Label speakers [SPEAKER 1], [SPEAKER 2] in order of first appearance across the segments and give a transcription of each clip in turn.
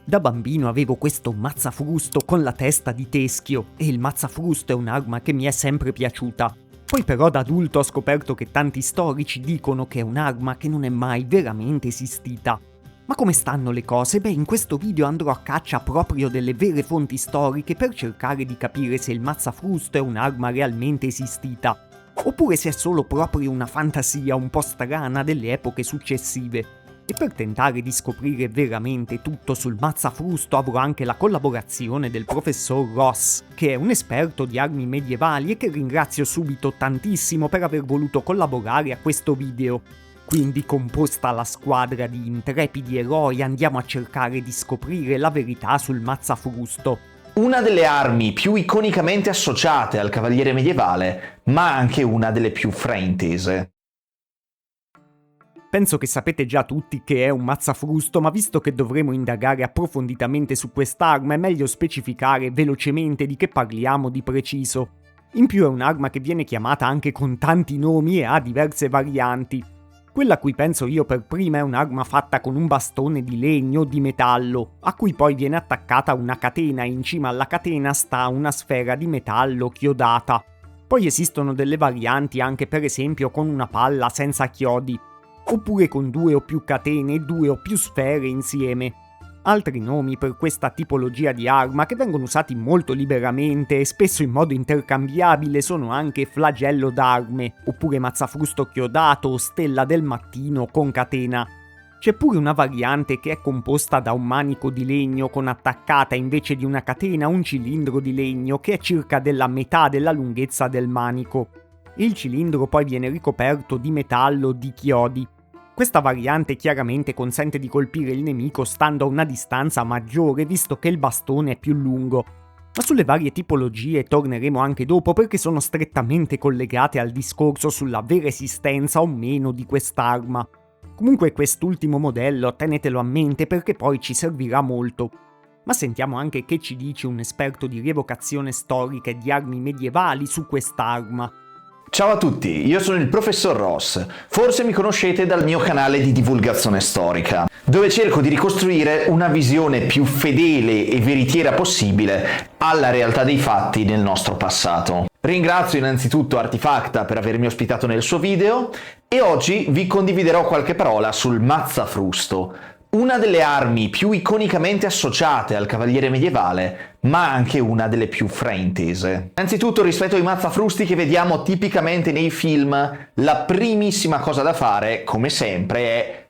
[SPEAKER 1] Da bambino avevo questo mazzafrusto con la testa di teschio e il mazzafrusto è un'arma che mi è sempre piaciuta. Poi però da adulto ho scoperto che tanti storici dicono che è un'arma che non è mai veramente esistita. Ma come stanno le cose? Beh, in questo video andrò a caccia proprio delle vere fonti storiche per cercare di capire se il mazzafrusto è un'arma realmente esistita, oppure se è solo proprio una fantasia un po' strana delle epoche successive. E per tentare di scoprire veramente tutto sul mazzafrusto avrò anche la collaborazione del professor Ross, che è un esperto di armi medievali e che ringrazio subito tantissimo per aver voluto collaborare a questo video. Quindi, composta la squadra di intrepidi eroi, andiamo a cercare di scoprire la verità sul mazzafrusto.
[SPEAKER 2] Una delle armi più iconicamente associate al cavaliere medievale, ma anche una delle più fraintese.
[SPEAKER 1] Penso che sapete già tutti che è un mazzafrusto, ma visto che dovremo indagare approfonditamente su quest'arma è meglio specificare velocemente di che parliamo di preciso. In più è un'arma che viene chiamata anche con tanti nomi e ha diverse varianti. Quella a cui penso io per prima è un'arma fatta con un bastone di legno o di metallo, a cui poi viene attaccata una catena e in cima alla catena sta una sfera di metallo chiodata. Poi esistono delle varianti anche per esempio con una palla senza chiodi, oppure con 2 o più catene e 2 o più sfere insieme. Altri nomi per questa tipologia di arma che vengono usati molto liberamente e spesso in modo intercambiabile sono anche flagello d'arme, oppure mazzafrusto chiodato o stella del mattino con catena. C'è pure una variante che è composta da un manico di legno con attaccata invece di una catena un cilindro di legno che è circa della metà della lunghezza del manico. Il cilindro poi viene ricoperto di metallo o di chiodi. Questa variante chiaramente consente di colpire il nemico stando a una distanza maggiore visto che il bastone è più lungo. Ma sulle varie tipologie torneremo anche dopo perché sono strettamente collegate al discorso sulla vera esistenza o meno di quest'arma. Comunque quest'ultimo modello tenetelo a mente perché poi ci servirà molto. Ma sentiamo anche che ci dice un esperto di rievocazione storica e di armi medievali su quest'arma.
[SPEAKER 2] Ciao a tutti, io sono il professor Ross, forse mi conoscete dal mio canale di divulgazione storica, dove cerco di ricostruire una visione più fedele e veritiera possibile alla realtà dei fatti nel nostro passato. Ringrazio innanzitutto Artifacta per avermi ospitato nel suo video e oggi vi condividerò qualche parola sul mazzafrusto, una delle armi più iconicamente associate al cavaliere medievale, ma anche una delle più fraintese. Innanzitutto, rispetto ai mazzafrusti che vediamo tipicamente nei film, la primissima cosa da fare, come sempre, è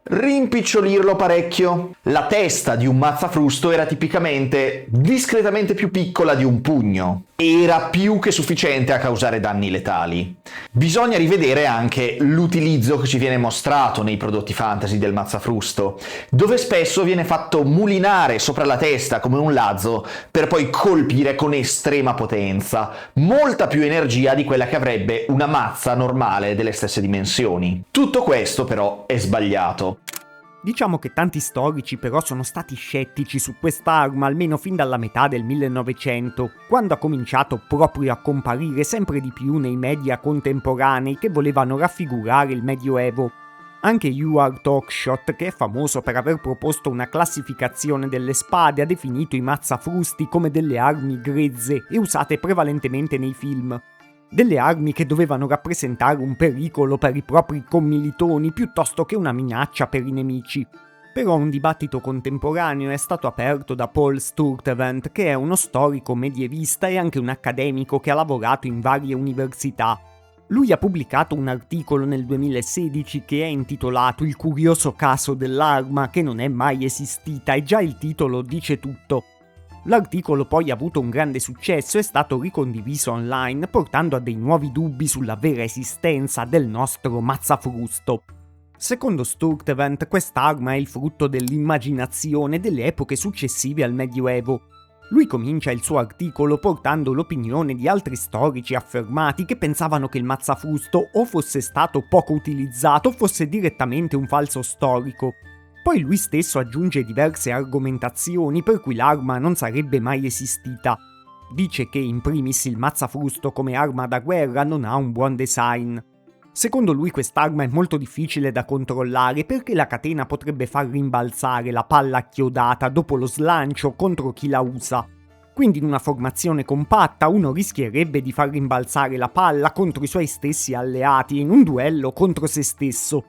[SPEAKER 2] rimpicciolirlo parecchio. La testa di un mazzafrusto era tipicamente discretamente più piccola di un pugno. Era più che sufficiente a causare danni letali. Bisogna rivedere anche l'utilizzo che ci viene mostrato nei prodotti fantasy del mazzafrusto, dove spesso viene fatto mulinare sopra la testa come un lazzo per poi colpire con estrema potenza, molta più energia di quella che avrebbe una mazza normale delle stesse dimensioni. Tutto questo però è sbagliato.
[SPEAKER 1] Diciamo che tanti storici però sono stati scettici su quest'arma almeno fin dalla metà del 1900, quando ha cominciato proprio a comparire sempre di più nei media contemporanei che volevano raffigurare il Medioevo. Anche Howard Oakeshott, che è famoso per aver proposto una classificazione delle spade, ha definito i mazzafrusti come delle armi grezze e usate prevalentemente nei film. Delle armi che dovevano rappresentare un pericolo per i propri commilitoni piuttosto che una minaccia per i nemici. Però un dibattito contemporaneo è stato aperto da Paul Sturtevant, che è uno storico medievista e anche un accademico che ha lavorato in varie università. Lui ha pubblicato un articolo nel 2016 che è intitolato Il curioso caso dell'arma che non è mai esistita e già il titolo dice tutto. L'articolo poi ha avuto un grande successo e è stato ricondiviso online portando a dei nuovi dubbi sulla vera esistenza del nostro mazzafrusto. Secondo Sturtevant quest'arma è il frutto dell'immaginazione delle epoche successive al Medioevo. Lui comincia il suo articolo portando l'opinione di altri storici affermati che pensavano che il mazzafrusto o fosse stato poco utilizzato o fosse direttamente un falso storico. Poi lui stesso aggiunge diverse argomentazioni per cui l'arma non sarebbe mai esistita. Dice che in primis il mazzafrusto come arma da guerra non ha un buon design. Secondo lui quest'arma è molto difficile da controllare perché la catena potrebbe far rimbalzare la palla chiodata dopo lo slancio contro chi la usa. Quindi in una formazione compatta uno rischierebbe di far rimbalzare la palla contro i suoi stessi alleati in un duello contro se stesso.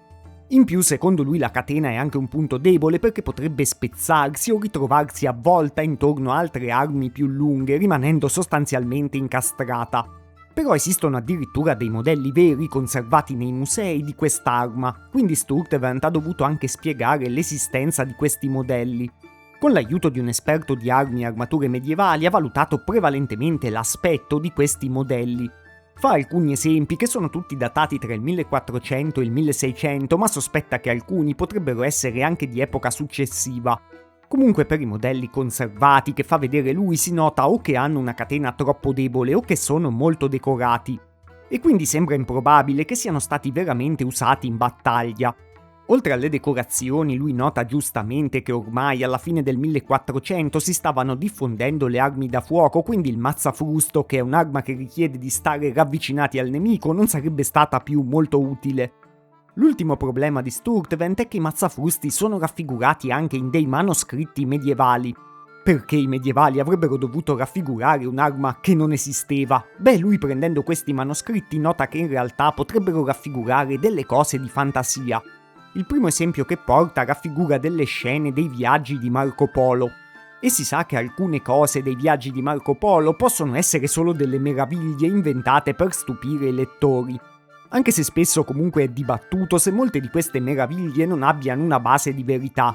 [SPEAKER 1] In più, secondo lui, la catena è anche un punto debole perché potrebbe spezzarsi o ritrovarsi avvolta intorno a altre armi più lunghe, rimanendo sostanzialmente incastrata. Però esistono addirittura dei modelli veri conservati nei musei di quest'arma, quindi Sturtevant ha dovuto anche spiegare l'esistenza di questi modelli. Con l'aiuto di un esperto di armi e armature medievali ha valutato prevalentemente l'aspetto di questi modelli. Fa alcuni esempi che sono tutti datati tra il 1400 e il 1600, ma sospetta che alcuni potrebbero essere anche di epoca successiva. Comunque per i modelli conservati che fa vedere lui si nota o che hanno una catena troppo debole o che sono molto decorati. E quindi sembra improbabile che siano stati veramente usati in battaglia. Oltre alle decorazioni, lui nota giustamente che ormai alla fine del 1400 si stavano diffondendo le armi da fuoco, quindi il mazzafrusto, che è un'arma che richiede di stare ravvicinati al nemico, non sarebbe stata più molto utile. L'ultimo problema di Sturtevant è che i mazzafrusti sono raffigurati anche in dei manoscritti medievali. Perché i medievali avrebbero dovuto raffigurare un'arma che non esisteva? Beh, lui prendendo questi manoscritti nota che in realtà potrebbero raffigurare delle cose di fantasia. Il primo esempio che porta raffigura delle scene dei viaggi di Marco Polo. E si sa che alcune cose dei viaggi di Marco Polo possono essere solo delle meraviglie inventate per stupire i lettori. Anche se spesso comunque è dibattuto se molte di queste meraviglie non abbiano una base di verità.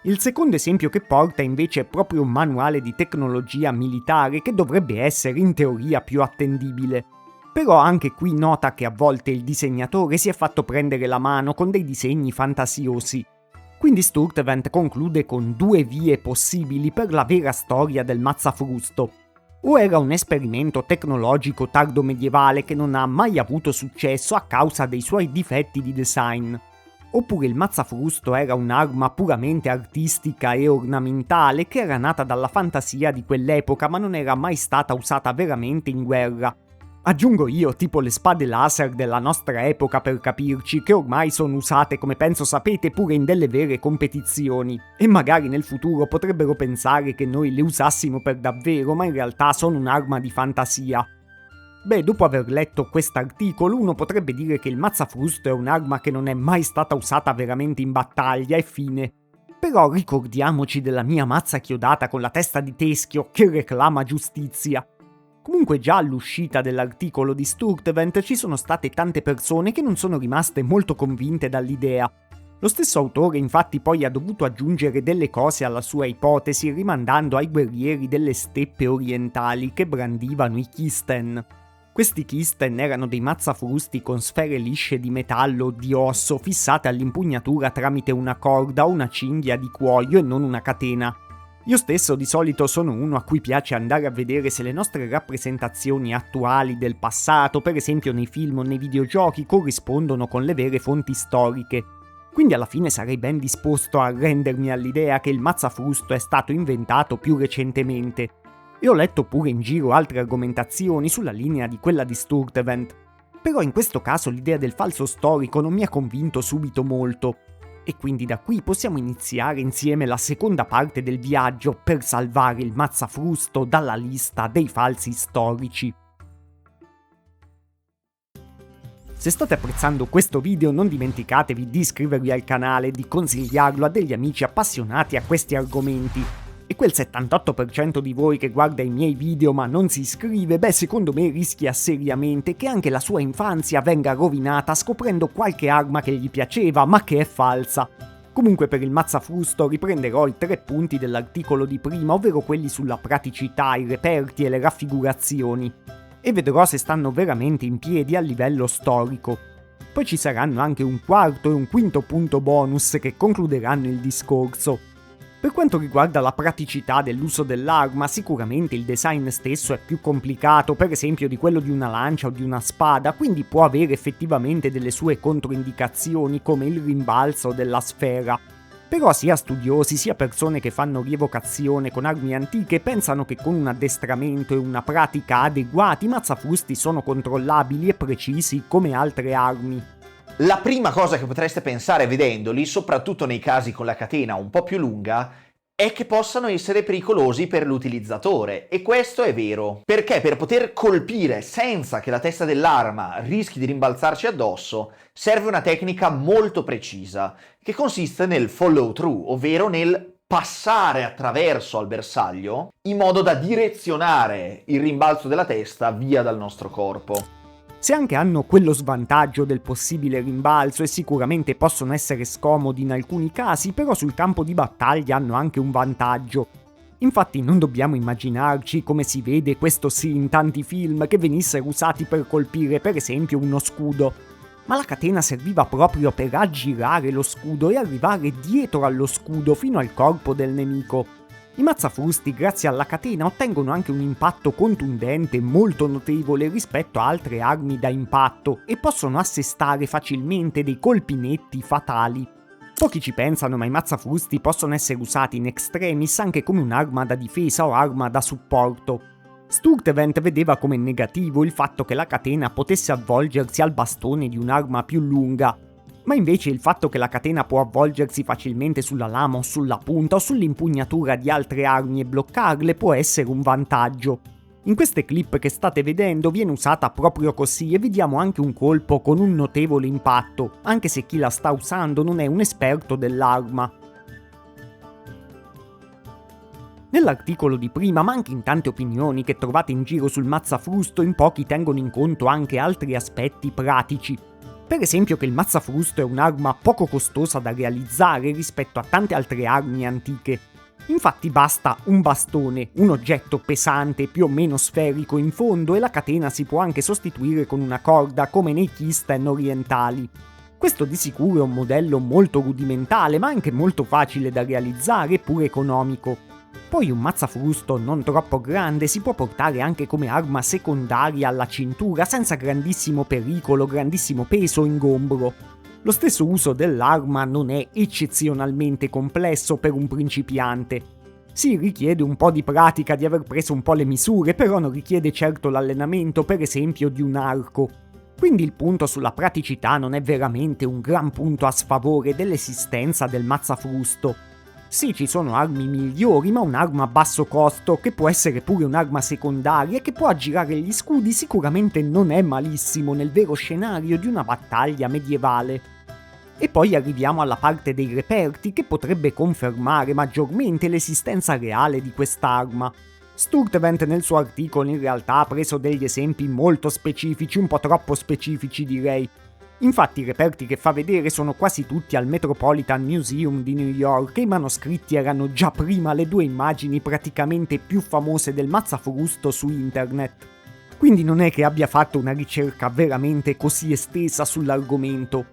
[SPEAKER 1] Il secondo esempio che porta invece è proprio un manuale di tecnologia militare che dovrebbe essere in teoria più attendibile. Però anche qui nota che a volte il disegnatore si è fatto prendere la mano con dei disegni fantasiosi. Quindi Sturtevant conclude con due vie possibili per la vera storia del mazzafrusto. O era un esperimento tecnologico tardo-medievale che non ha mai avuto successo a causa dei suoi difetti di design. Oppure il mazzafrusto era un'arma puramente artistica e ornamentale che era nata dalla fantasia di quell'epoca ma non era mai stata usata veramente in guerra. Aggiungo io, tipo le spade laser della nostra epoca per capirci, che ormai sono usate, come penso sapete, pure in delle vere competizioni. E magari nel futuro potrebbero pensare che noi le usassimo per davvero, ma in realtà sono un'arma di fantasia. Beh, dopo aver letto quest'articolo, uno potrebbe dire che il mazzafrusto è un'arma che non è mai stata usata veramente in battaglia e fine. Però ricordiamoci della mia mazza chiodata con la testa di teschio che reclama giustizia. Comunque già all'uscita dell'articolo di Sturtevant ci sono state tante persone che non sono rimaste molto convinte dall'idea. Lo stesso autore infatti poi ha dovuto aggiungere delle cose alla sua ipotesi rimandando ai guerrieri delle steppe orientali che brandivano i kisten. Questi kisten erano dei mazzafrusti con sfere lisce di metallo o di osso fissate all'impugnatura tramite una corda o una cinghia di cuoio e non una catena. Io stesso di solito sono uno a cui piace andare a vedere se le nostre rappresentazioni attuali del passato, per esempio nei film o nei videogiochi, corrispondono con le vere fonti storiche. Quindi alla fine sarei ben disposto a arrendermi all'idea che il mazzafrusto è stato inventato più recentemente. E ho letto pure in giro altre argomentazioni sulla linea di quella di Sturtevant. Però in questo caso l'idea del falso storico non mi ha convinto subito molto. E quindi da qui possiamo iniziare insieme la seconda parte del viaggio per salvare il mazzafrusto dalla lista dei falsi storici. Se state apprezzando questo video non dimenticatevi di iscrivervi al canale e di consigliarlo a degli amici appassionati a questi argomenti. E quel 78% di voi che guarda i miei video ma non si iscrive, beh secondo me rischia seriamente che anche la sua infanzia venga rovinata scoprendo qualche arma che gli piaceva ma che è falsa. Comunque per il mazzafrusto riprenderò i 3 punti dell'articolo di prima, ovvero quelli sulla praticità, i reperti e le raffigurazioni. E vedrò se stanno veramente in piedi a livello storico. Poi ci saranno anche un quarto e un quinto punto bonus che concluderanno il discorso. Per quanto riguarda la praticità dell'uso dell'arma, sicuramente il design stesso è più complicato, per esempio di quello di una lancia o di una spada, quindi può avere effettivamente delle sue controindicazioni come il rimbalzo della sfera. Però sia studiosi sia persone che fanno rievocazione con armi antiche pensano che con un addestramento e una pratica adeguati i mazzafusti sono controllabili e precisi come altre armi.
[SPEAKER 2] La prima cosa che potreste pensare vedendoli, soprattutto nei casi con la catena un po' più lunga, è che possano essere pericolosi per l'utilizzatore, e questo è vero, perché per poter colpire senza che la testa dell'arma rischi di rimbalzarci addosso, serve una tecnica molto precisa, che consiste nel follow through, ovvero nel passare attraverso al bersaglio, in modo da direzionare il rimbalzo della testa via dal nostro corpo.
[SPEAKER 1] Se anche hanno quello svantaggio del possibile rimbalzo e sicuramente possono essere scomodi in alcuni casi, però sul campo di battaglia hanno anche un vantaggio. Infatti non dobbiamo immaginarci, come si vede questo sì in tanti film, che venissero usati per colpire per esempio uno scudo. Ma la catena serviva proprio per aggirare lo scudo e arrivare dietro allo scudo fino al corpo del nemico. I mazzafusti, grazie alla catena, ottengono anche un impatto contundente molto notevole rispetto a altre armi da impatto e possono assestare facilmente dei colpi netti fatali. Pochi ci pensano, ma i mazzafusti possono essere usati in extremis anche come un'arma da difesa o arma da supporto. Sturtevant vedeva come negativo il fatto che la catena potesse avvolgersi al bastone di un'arma più lunga, ma invece il fatto che la catena può avvolgersi facilmente sulla lama o sulla punta o sull'impugnatura di altre armi e bloccarle può essere un vantaggio. In queste clip che state vedendo viene usata proprio così e vediamo anche un colpo con un notevole impatto, anche se chi la sta usando non è un esperto dell'arma. Nell'articolo di prima, ma anche in tante opinioni che trovate in giro sul mazzafrusto, in pochi tengono in conto anche altri aspetti pratici. Per esempio che il mazzafrusto è un'arma poco costosa da realizzare rispetto a tante altre armi antiche. Infatti basta un bastone, un oggetto pesante più o meno sferico in fondo, e la catena si può anche sostituire con una corda come nei kisten orientali. Questo di sicuro è un modello molto rudimentale, ma anche molto facile da realizzare e pure economico. Poi un mazzafrusto non troppo grande si può portare anche come arma secondaria alla cintura senza grandissimo pericolo, grandissimo peso o ingombro. Lo stesso uso dell'arma non è eccezionalmente complesso per un principiante. Si richiede un po' di pratica, di aver preso un po' le misure, però non richiede certo l'allenamento, per esempio, di un arco. Quindi il punto sulla praticità non è veramente un gran punto a sfavore dell'esistenza del mazzafrusto. Sì, ci sono armi migliori, ma un'arma a basso costo, che può essere pure un'arma secondaria e che può aggirare gli scudi, sicuramente non è malissimo nel vero scenario di una battaglia medievale. E poi arriviamo alla parte dei reperti, che potrebbe confermare maggiormente l'esistenza reale di quest'arma. Sturtevant nel suo articolo in realtà ha preso degli esempi molto specifici, un po' troppo specifici direi. Infatti i reperti che fa vedere sono quasi tutti al Metropolitan Museum di New York e i manoscritti erano già prima le due immagini praticamente più famose del mazzafrusto su internet. Quindi non è che abbia fatto una ricerca veramente così estesa sull'argomento.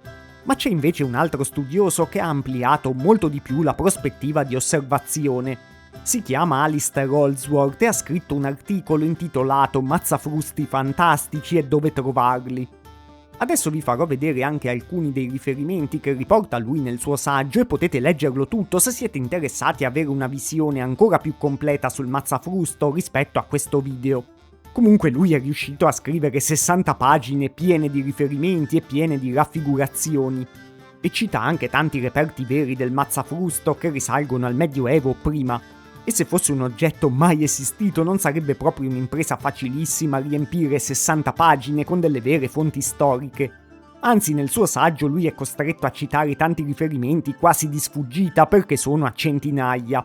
[SPEAKER 1] Ma c'è invece un altro studioso che ha ampliato molto di più la prospettiva di osservazione. Si chiama Alistair Holdsworth e ha scritto un articolo intitolato Mazzafrusti fantastici e dove trovarli. Adesso vi farò vedere anche alcuni dei riferimenti che riporta lui nel suo saggio e potete leggerlo tutto se siete interessati a avere una visione ancora più completa sul mazzafrusto rispetto a questo video. Comunque lui è riuscito a scrivere 60 pagine piene di riferimenti e piene di raffigurazioni. E cita anche tanti reperti veri del mazzafrusto che risalgono al Medioevo o prima. E se fosse un oggetto mai esistito non sarebbe proprio un'impresa facilissima riempire 60 pagine con delle vere fonti storiche. Anzi, nel suo saggio lui è costretto a citare tanti riferimenti quasi di sfuggita perché sono a centinaia.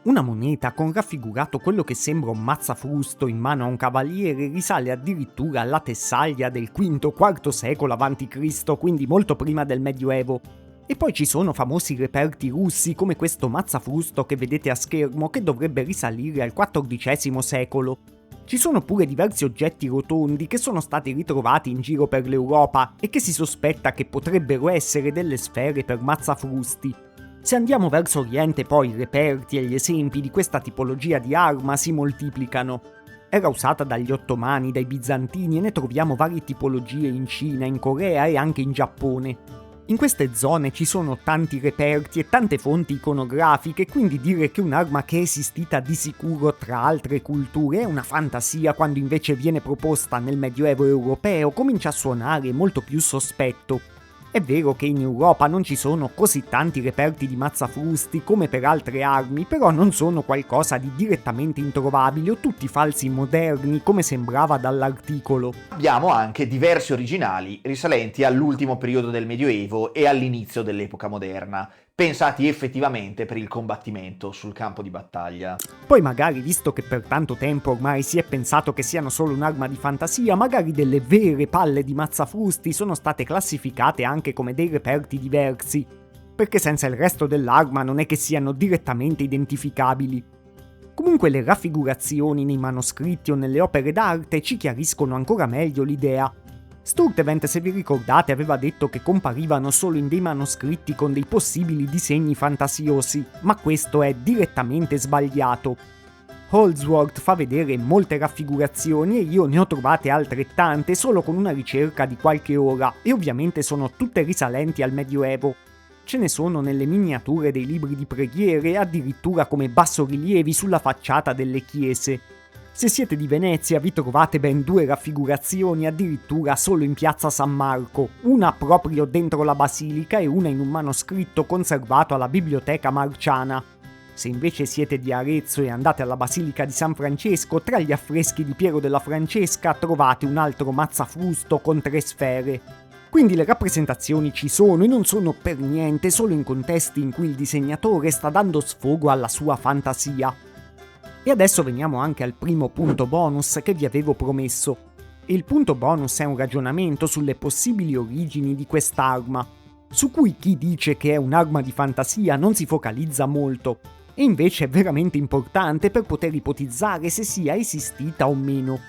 [SPEAKER 1] Una moneta con raffigurato quello che sembra un mazzafrusto in mano a un cavaliere risale addirittura alla Tessaglia del V-IV secolo a.C., quindi molto prima del Medioevo. E poi ci sono famosi reperti russi come questo mazzafrusto che vedete a schermo che dovrebbe risalire al XIV secolo. Ci sono pure diversi oggetti rotondi che sono stati ritrovati in giro per l'Europa e che si sospetta che potrebbero essere delle sfere per mazzafrusti. Se andiamo verso Oriente poi i reperti e gli esempi di questa tipologia di arma si moltiplicano. Era usata dagli ottomani, dai bizantini e ne troviamo varie tipologie in Cina, in Corea e anche in Giappone. In queste zone ci sono tanti reperti e tante fonti iconografiche, quindi dire che un'arma che è esistita di sicuro tra altre culture è una fantasia quando invece viene proposta nel Medioevo europeo comincia a suonare molto più sospetto. È vero che in Europa non ci sono così tanti reperti di mazzafrusti come per altre armi, però non sono qualcosa di direttamente introvabili o tutti falsi moderni come sembrava dall'articolo.
[SPEAKER 2] Abbiamo anche diversi originali risalenti all'ultimo periodo del Medioevo e all'inizio dell'epoca moderna, pensati effettivamente per il combattimento sul campo di battaglia.
[SPEAKER 1] Poi magari, visto che per tanto tempo ormai si è pensato che siano solo un'arma di fantasia, magari delle vere palle di mazzafrusti sono state classificate anche come dei reperti diversi, perché senza il resto dell'arma non è che siano direttamente identificabili. Comunque le raffigurazioni nei manoscritti o nelle opere d'arte ci chiariscono ancora meglio l'idea. Sturtevant, se vi ricordate, aveva detto che comparivano solo in dei manoscritti con dei possibili disegni fantasiosi, ma questo è direttamente sbagliato. Holdsworth fa vedere molte raffigurazioni e io ne ho trovate altrettante solo con una ricerca di qualche ora, e ovviamente sono tutte risalenti al Medioevo. Ce ne sono nelle miniature dei libri di preghiere e addirittura come bassorilievi sulla facciata delle chiese. Se siete di Venezia vi trovate ben 2 raffigurazioni addirittura solo in piazza San Marco, una proprio dentro la basilica e una in un manoscritto conservato alla Biblioteca Marciana. Se invece siete di Arezzo e andate alla Basilica di San Francesco, tra gli affreschi di Piero della Francesca trovate un altro mazzafrusto con 3 sfere. Quindi le rappresentazioni ci sono e non sono per niente solo in contesti in cui il disegnatore sta dando sfogo alla sua fantasia. E adesso veniamo anche al primo punto bonus che vi avevo promesso. Il punto bonus è un ragionamento sulle possibili origini di quest'arma, su cui chi dice che è un'arma di fantasia non si focalizza molto, e invece è veramente importante per poter ipotizzare se sia esistita o meno.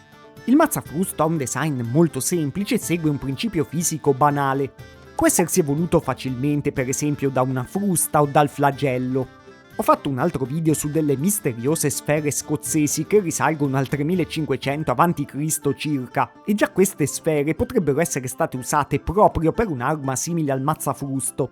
[SPEAKER 1] Il mazzafrusto ha un design molto semplice e segue un principio fisico banale. Può essersi evoluto facilmente, per esempio, da una frusta o dal flagello. Ho fatto un altro video su delle misteriose sfere scozzesi che risalgono al 3500 a.C. circa, e già queste sfere potrebbero essere state usate proprio per un'arma simile al mazzafrusto.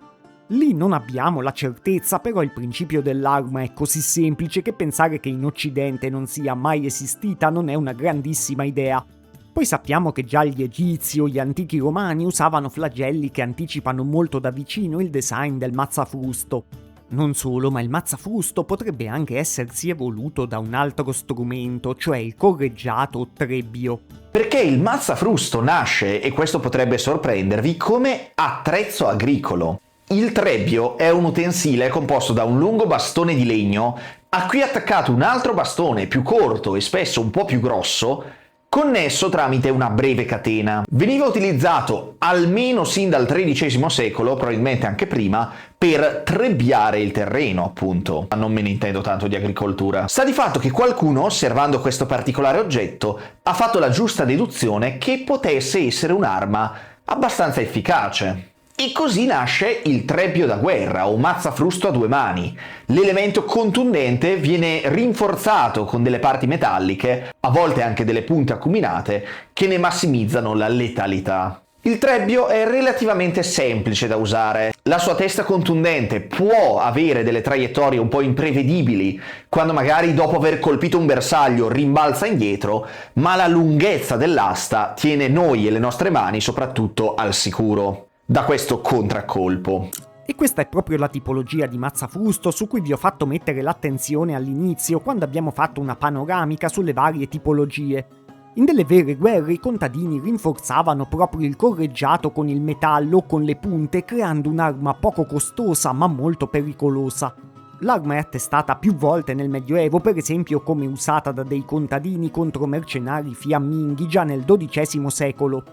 [SPEAKER 1] Lì non abbiamo la certezza, però il principio dell'arma è così semplice che pensare che in Occidente non sia mai esistita non è una grandissima idea. Poi sappiamo che già gli egizi o gli antichi romani usavano flagelli che anticipano molto da vicino il design del mazzafrusto. Non solo, ma il mazzafrusto potrebbe anche essersi evoluto da un altro strumento, cioè il correggiato o trebbio.
[SPEAKER 2] Perché il mazzafrusto nasce, e questo potrebbe sorprendervi, come attrezzo agricolo. Il trebbio è un utensile composto da un lungo bastone di legno a cui è attaccato un altro bastone più corto e spesso un po' più grosso, connesso tramite una breve catena. Veniva utilizzato almeno sin dal XIII secolo, probabilmente anche prima, per trebbiare il terreno, appunto. Ma non me ne intendo tanto di agricoltura. Sta di fatto che qualcuno, osservando questo particolare oggetto, ha fatto la giusta deduzione che potesse essere un'arma abbastanza efficace. E così nasce il trebbio da guerra o mazzafrusto a 2 mani. L'elemento contundente viene rinforzato con delle parti metalliche, a volte anche delle punte acuminate, che ne massimizzano la letalità. Il trebbio è relativamente semplice da usare. La sua testa contundente può avere delle traiettorie un po' imprevedibili, quando magari dopo aver colpito un bersaglio rimbalza indietro, ma la lunghezza dell'asta tiene noi e le nostre mani soprattutto al sicuro da questo contraccolpo.
[SPEAKER 1] E questa è proprio la tipologia di mazzafrusto su cui vi ho fatto mettere l'attenzione all'inizio, quando abbiamo fatto una panoramica sulle varie tipologie. In delle vere guerre i contadini rinforzavano proprio il correggiato con il metallo o con le punte, creando un'arma poco costosa ma molto pericolosa. L'arma è attestata più volte nel Medioevo, per esempio come usata da dei contadini contro mercenari fiamminghi già nel XII secolo.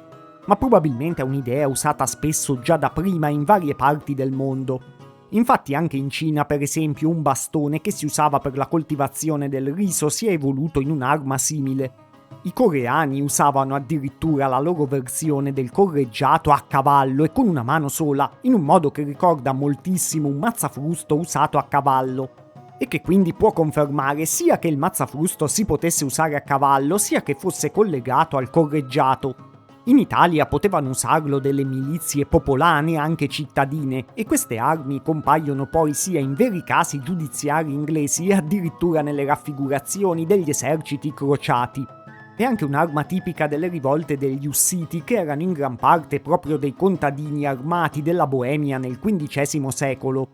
[SPEAKER 1] Ma probabilmente è un'idea usata spesso già da prima in varie parti del mondo. Infatti anche in Cina, per esempio, un bastone che si usava per la coltivazione del riso si è evoluto in un'arma simile. I coreani usavano addirittura la loro versione del correggiato a cavallo e con una mano sola, in un modo che ricorda moltissimo un mazzafrusto usato a cavallo, e che quindi può confermare sia che il mazzafrusto si potesse usare a cavallo, sia che fosse collegato al correggiato. In Italia potevano usarlo delle milizie popolane anche cittadine e queste armi compaiono poi sia in veri casi giudiziari inglesi e addirittura nelle raffigurazioni degli eserciti crociati. È anche un'arma tipica delle rivolte degli Ussiti, che erano in gran parte proprio dei contadini armati della Boemia nel XV secolo.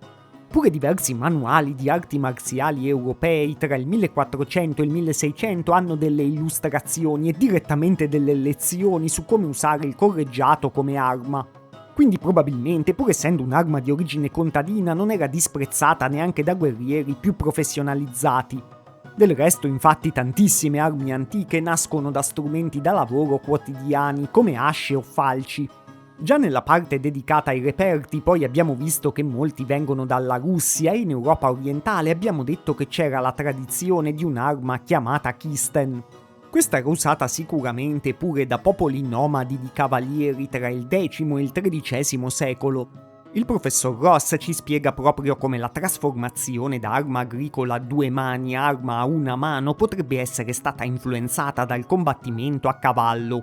[SPEAKER 1] Pure diversi manuali di arti marziali europei tra il 1400 e il 1600 hanno delle illustrazioni e direttamente delle lezioni su come usare il correggiato come arma. Quindi probabilmente, pur essendo un'arma di origine contadina, non era disprezzata neanche da guerrieri più professionalizzati. Del resto, infatti, tantissime armi antiche nascono da strumenti da lavoro quotidiani come asce o falci. Già nella parte dedicata ai reperti poi abbiamo visto che molti vengono dalla Russia e in Europa orientale abbiamo detto che c'era la tradizione di un'arma chiamata kisten. Questa era usata sicuramente pure da popoli nomadi di cavalieri tra il X e il XIII secolo. Il professor Ross ci spiega proprio come la trasformazione da arma agricola a due mani a arma a una mano potrebbe essere stata influenzata dal combattimento a cavallo.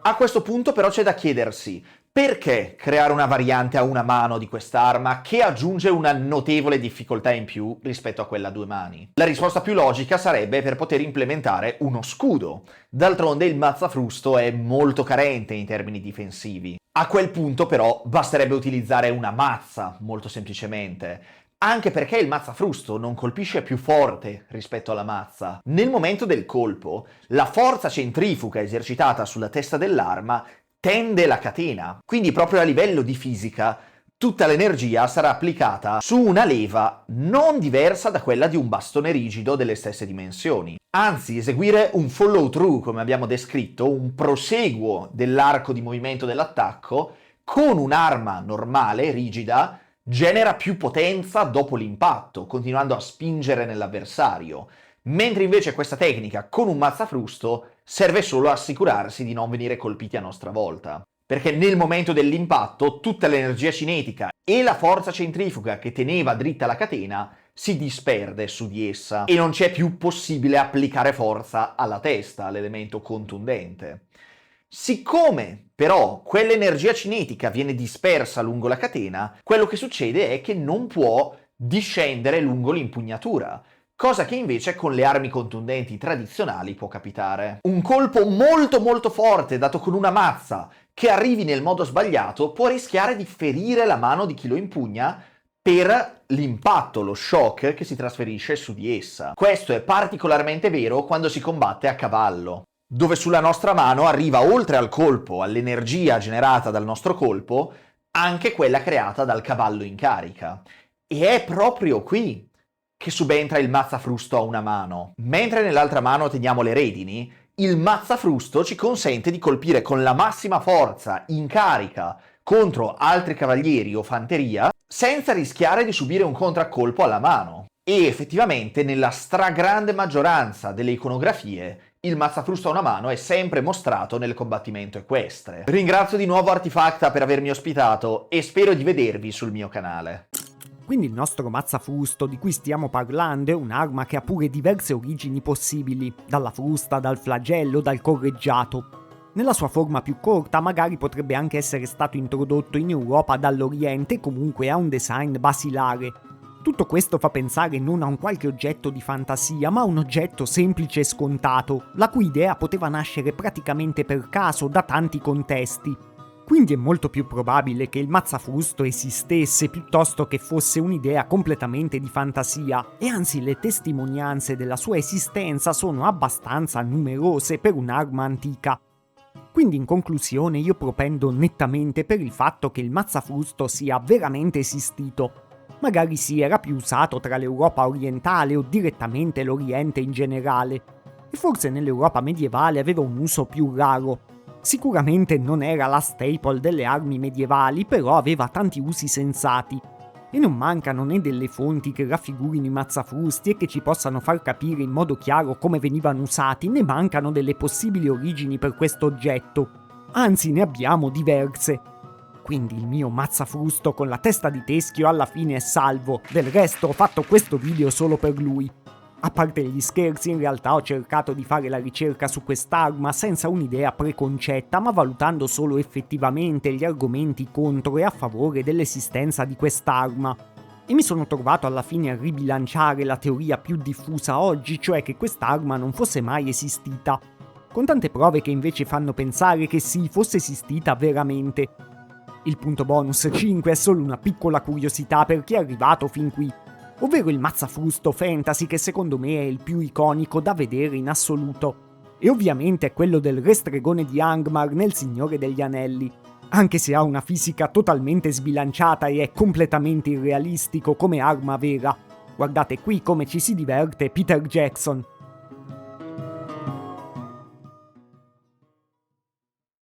[SPEAKER 2] A questo punto però c'è da chiedersi: perché creare una variante a una mano di quest'arma che aggiunge una notevole difficoltà in più rispetto a quella a due mani? La risposta più logica sarebbe per poter implementare uno scudo. D'altronde il mazzafrusto è molto carente in termini difensivi. A quel punto però basterebbe utilizzare una mazza, molto semplicemente. Anche perché il mazzafrusto non colpisce più forte rispetto alla mazza. Nel momento del colpo, la forza centrifuga esercitata sulla testa dell'arma tende la catena, quindi proprio a livello di fisica tutta l'energia sarà applicata su una leva non diversa da quella di un bastone rigido delle stesse dimensioni. Anzi, eseguire un follow through, come abbiamo descritto, un proseguo dell'arco di movimento dell'attacco con un'arma normale, rigida, genera più potenza dopo l'impatto, continuando a spingere nell'avversario. Mentre invece questa tecnica con un mazzafrusto serve solo a assicurarsi di non venire colpiti a nostra volta. Perché nel momento dell'impatto tutta l'energia cinetica e la forza centrifuga che teneva dritta la catena si disperde su di essa e non c'è più possibile applicare forza alla testa, all'elemento contundente. Siccome però quell'energia cinetica viene dispersa lungo la catena, quello che succede è che non può discendere lungo l'impugnatura, cosa che invece con le armi contundenti tradizionali può capitare. Un colpo molto forte dato con una mazza che arrivi nel modo sbagliato può rischiare di ferire la mano di chi lo impugna per l'impatto, lo shock che si trasferisce su di essa. Questo è particolarmente vero quando si combatte a cavallo, dove sulla nostra mano arriva oltre al colpo, all'energia generata dal nostro colpo, anche quella creata dal cavallo in carica. E è proprio qui che subentra il mazzafrusto a una mano. Mentre nell'altra mano teniamo le redini, il mazzafrusto ci consente di colpire con la massima forza in carica contro altri cavalieri o fanteria senza rischiare di subire un contraccolpo alla mano. E effettivamente nella stragrande maggioranza delle iconografie il mazzafrusto a una mano è sempre mostrato nel combattimento equestre. Ringrazio di nuovo Artifacta per avermi ospitato e spero di vedervi sul mio canale.
[SPEAKER 1] Quindi il nostro mazzafrusto di cui stiamo parlando è un'arma che ha pure diverse origini possibili, dalla frusta, dal flagello, dal correggiato. Nella sua forma più corta magari potrebbe anche essere stato introdotto in Europa dall'Oriente e comunque ha un design basilare. Tutto questo fa pensare non a un qualche oggetto di fantasia, ma a un oggetto semplice e scontato, la cui idea poteva nascere praticamente per caso da tanti contesti. Quindi è molto più probabile che il mazzafrusto esistesse piuttosto che fosse un'idea completamente di fantasia, e anzi le testimonianze della sua esistenza sono abbastanza numerose per un'arma antica. Quindi in conclusione io propendo nettamente per il fatto che il mazzafrusto sia veramente esistito. Magari si era più usato tra l'Europa orientale o direttamente l'Oriente in generale, e forse nell'Europa medievale aveva un uso più raro. Sicuramente non era la staple delle armi medievali, però aveva tanti usi sensati. E non mancano né delle fonti che raffigurino i mazzafrusti e che ci possano far capire in modo chiaro come venivano usati, né mancano delle possibili origini per questo oggetto. Anzi, ne abbiamo diverse. Quindi il mio mazzafrusto con la testa di teschio alla fine è salvo, del resto ho fatto questo video solo per lui. A parte gli scherzi, in realtà ho cercato di fare la ricerca su quest'arma senza un'idea preconcetta, ma valutando solo effettivamente gli argomenti contro e a favore dell'esistenza di quest'arma. E mi sono trovato alla fine a ribilanciare la teoria più diffusa oggi, cioè che quest'arma non fosse mai esistita, con tante prove che invece fanno pensare che sì, fosse esistita veramente. Il punto bonus 5 è solo una piccola curiosità per chi è arrivato fin qui, ovvero il mazzafrusto fantasy che secondo me è il più iconico da vedere in assoluto. E ovviamente è quello del re stregone di Angmar nel Signore degli Anelli, anche se ha una fisica totalmente sbilanciata e è completamente irrealistico come arma vera. Guardate qui come ci si diverte Peter Jackson.